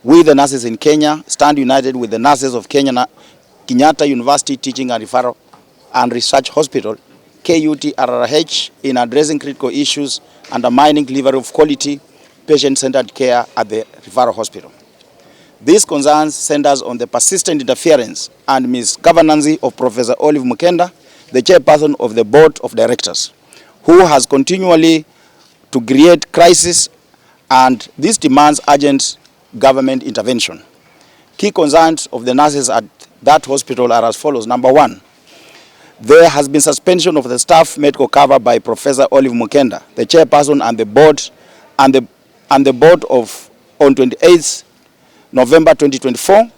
We, the nurses in Kenya, stand united with the nurses of Kenya, Kenyatta University Teaching and Referral and Research Hospital, KUTRRH, in addressing critical issues undermining delivery of quality, patient-centered care at the referral hospital. These concerns centers on the persistent interference and misgovernance of Professor Olive Mukenda, the chairperson of the board of directors, who has continually to create crisis, and this demands urgent government intervention. Key concerns of the nurses at that hospital are as follows. Number one, there has been suspension of the staff medical cover by Professor Olive Mukenda, the chairperson and the board, on 28th November 2024,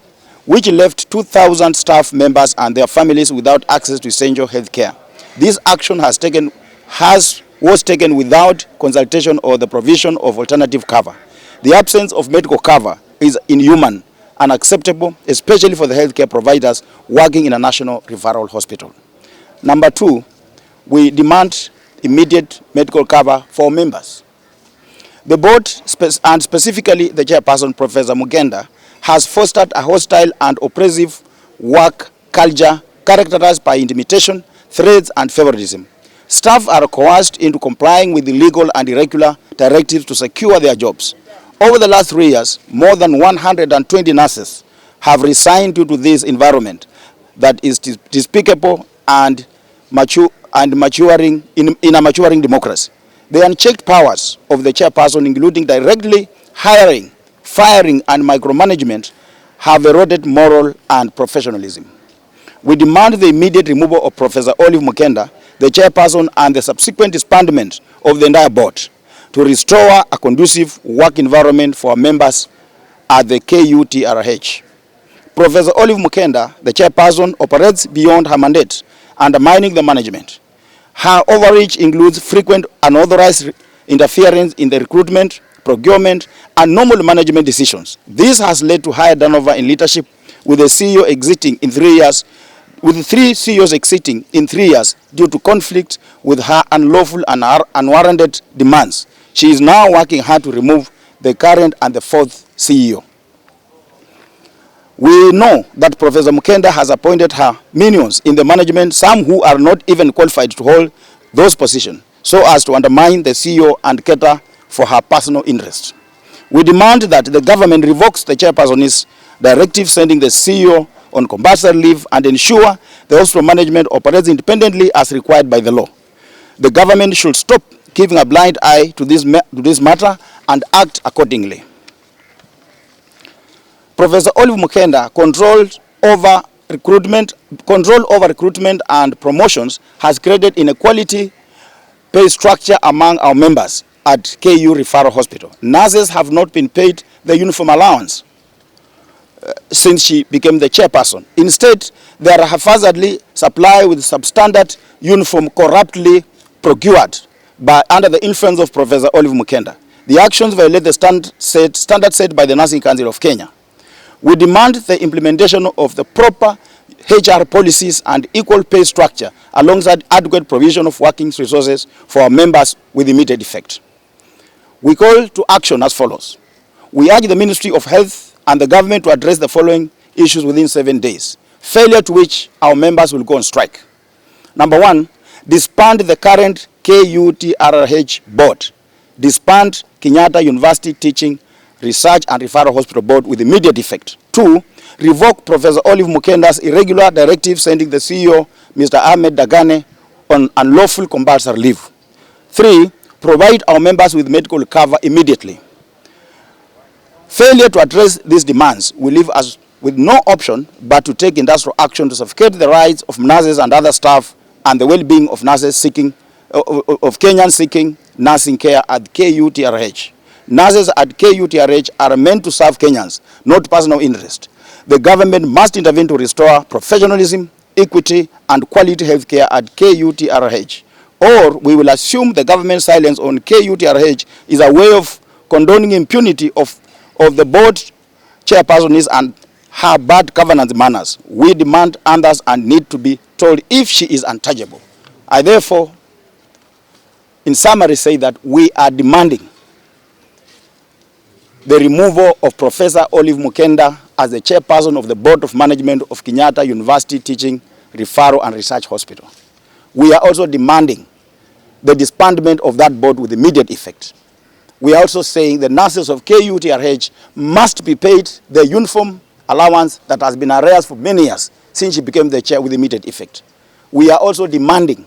which left 2,000 staff members and their families without access to essential health care. This action was taken without consultation or the provision of alternative cover. The absence of medical cover is inhuman, unacceptable, especially for the healthcare providers working in a national referral hospital. Number two, we demand immediate medical cover for members. The board, and specifically the chairperson, Professor Mukenda, has fostered a hostile and oppressive work culture characterized by intimidation, threats, and favoritism. Staff are coerced into complying with illegal and irregular directives to secure their jobs. Over the last 3 years, more than 120 nurses have resigned due to this environment that is despicable and maturing in a maturing democracy. The unchecked powers of the chairperson, including directly hiring, firing, and micromanagement, have eroded moral and professionalism. We demand the immediate removal of Professor Olive Mukenda, the chairperson, and the subsequent disbandment of the entire board to restore a conducive work environment for members at the KUTRRH. Professor Olive Mukenda, the chairperson, operates beyond her mandate, undermining the management. Her overreach includes frequent unauthorized interference in the recruitment, procurement, and normal management decisions. This has led to higher turnover in leadership, with the CEO exiting in 3 years, with 3 CEOs exiting in 3 years due to conflict with her unlawful and unwarranted demands. She is now working hard to remove the current and the 4th CEO. We know that Professor Mukenda has appointed her minions in the management, some who are not even qualified to hold those positions, so as to undermine the CEO and cater for her personal interests. We demand that the government revokes the chairperson's directive sending the CEO on compulsory leave and ensure the hospital management operates independently as required by the law. The government should stop giving a blind eye to this matter and act accordingly. Professor Olive Mukenda control over recruitment and promotions has created inequality pay structure among our members at KU Referral Hospital. Nurses have not been paid the uniform allowance since she became the chairperson. Instead, they are haphazardly supplied with substandard uniform corruptly procured under the influence of Professor Olive Mukenda. The actions violate the standard set by the Nursing Council of Kenya. We demand the implementation of the proper HR policies and equal pay structure alongside adequate provision of working resources for our members with immediate effect. We call to action as follows. We urge the Ministry of Health and the government to address the following issues within 7 days, failure to which our members will go on strike. Number one, disband the current KUTRRH board. Disband Kenyatta University Teaching, Research and Referral Hospital Board with immediate effect. 2, revoke Professor Olive Mukenda's irregular directive sending the CEO, Mr. Ahmed Dagane, on unlawful compulsory leave. 3, provide our members with medical cover immediately. Failure to address these demands will leave us with no option but to take industrial action to safeguard the rights of nurses and other staff and the well-being of nurses seeking, of Kenyans seeking nursing care at KUTRRH. Nurses at KUTRRH are meant to serve Kenyans, not personal interest. The government must intervene to restore professionalism, equity, and quality health care at KUTRRH. Or we will assume the government's silence on KUTRRH is a way of condoning impunity of the board chairperson and her bad governance manners. We demand answers and need to be told if she is untouchable. I therefore, in summary, say that we are demanding the removal of Professor Olive Mukenda as the chairperson of the Board of Management of Kenyatta University Teaching, Referral and Research Hospital. We are also demanding the disbandment of that board with immediate effect. We are also saying the nurses of KUTRRH must be paid the uniform allowance that has been arrears for many years since she became the chair with immediate effect. We are also demanding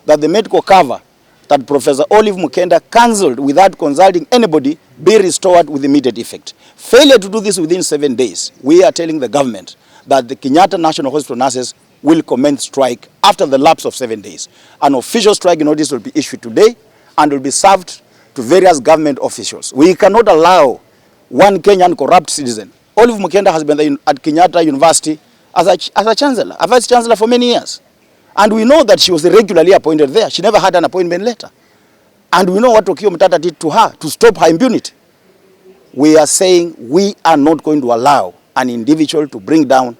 that the medical cover that Professor Olive Mukenda cancelled without consulting anybody be restored with immediate effect. Failure to do this within 7 days, we are telling the government that the Kenyatta National Hospital nurses will commence strike after the lapse of 7 days. An official strike notice will be issued today and will be served to various government officials. We cannot allow one Kenyan corrupt citizen. Olive Mukenda has been at Kenyatta University as a chancellor, a vice chancellor for many years. And we know that she was regularly appointed there. She never had an appointment letter. And we know what Okiya Omtatah did to her to stop her impunity. We are saying we are not going to allow an individual to bring down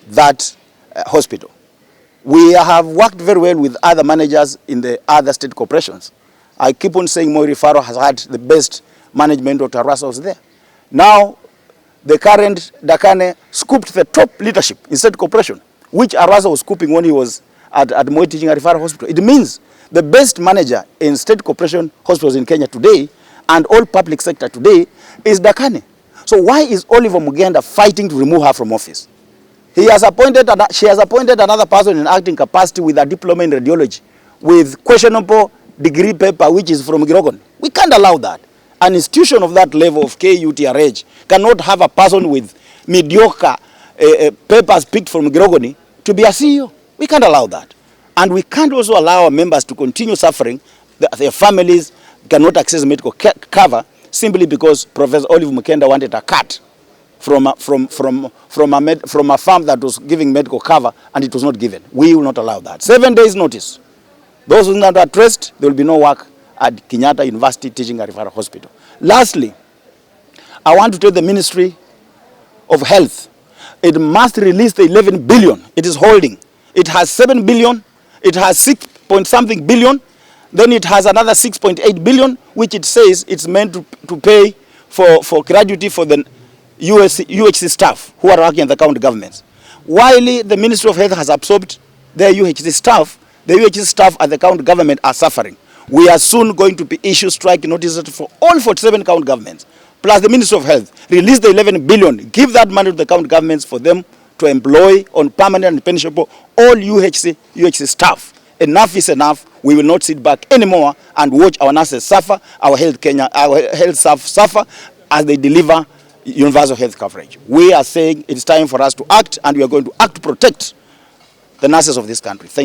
that hospital. We have worked very well with other managers in the other state corporations. I keep on saying Moi Referral has had the best management. Dr. Rasa was there. Now, the current Dakane scooped the top leadership in state corporation, which Arasa was scooping when he was at Moi Teaching and Referral Hospital. It means the best manager in state corporation hospitals in Kenya today and all public sector today is Dakane. So why is Oliver Mugenda fighting to remove her from office? She has appointed another person in acting capacity with a diploma in radiology with questionable degree paper which is from Girogoni. We can't allow that. An institution of that level of KUTRRH cannot have a person with mediocre papers picked from Girogoni to be a CEO. We can't allow that. And we can't also allow our members to continue suffering. Their families cannot access medical cover simply because Professor Olive Mukenda wanted a cut from a farm that was giving medical cover and it was not given. We will not allow that. 7 days notice. Those who are not addressed, there will be no work at Kenyatta University Teaching and Referral Hospital. Lastly, I want to tell the Ministry of Health, it must release the 11 billion it is holding. It has 7 billion, it has 6 point something billion, then it has another 6.8 billion, which it says it's meant to pay for gratuity for the UHC staff who are working in the county governments. While the Ministry of Health has absorbed their UHC staff, the UHC staff at the county government are suffering. We are soon going to be issue strike notices for all 47 county governments, plus the Ministry of Health. Release the 11 billion, give that money to the county governments for them to employ on permanent and pensionable all UHC staff. Enough is enough. We will not sit back anymore and watch our nurses suffer, our health staff suffer as they deliver universal health coverage. We are saying it's time for us to act, and we are going to act to protect the nurses of this country. Thank you.